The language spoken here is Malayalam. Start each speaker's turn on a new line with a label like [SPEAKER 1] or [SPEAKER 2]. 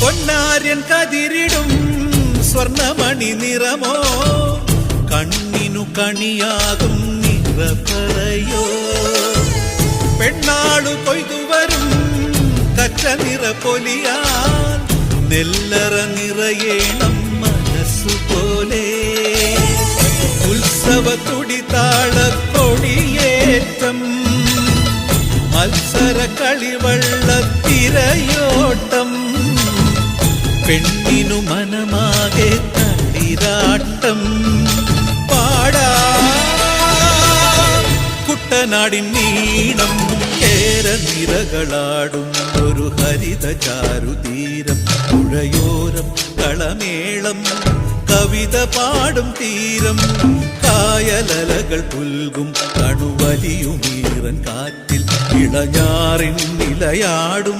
[SPEAKER 1] പൊന്നാര്യൻ കതിരിടും സ്വർണമണി നിറമോ കണ്ണിനു കണിയാകും നിറപ്പറയോ പെണ്ണാളു കൊയ്തുവരും കച്ച നിറ പൊലിയാൽ നെല്ലറ നിറയേണം മനസ്സുപോലെ ഉത്സവ തുടിതാളക്കൊടിയേറ്റം മത്സര കളിവള്ളത്തിരയോട്ടം പെണ്ണിനു മനമാകെ തളിരാട്ടം പാടാ കുട്ടനാടിൻ നീണം കേര നിരകളാടും ഒരു ഹരിത ചാരുതീരം പുഴയോരം കളമേളം കവിത പാടും തീരം കായലലകൾ പുൽകും കണുവലിയുമീറൻ കാറ്റിൽ ഇളഞ്ഞാറിൻ നിലയാടും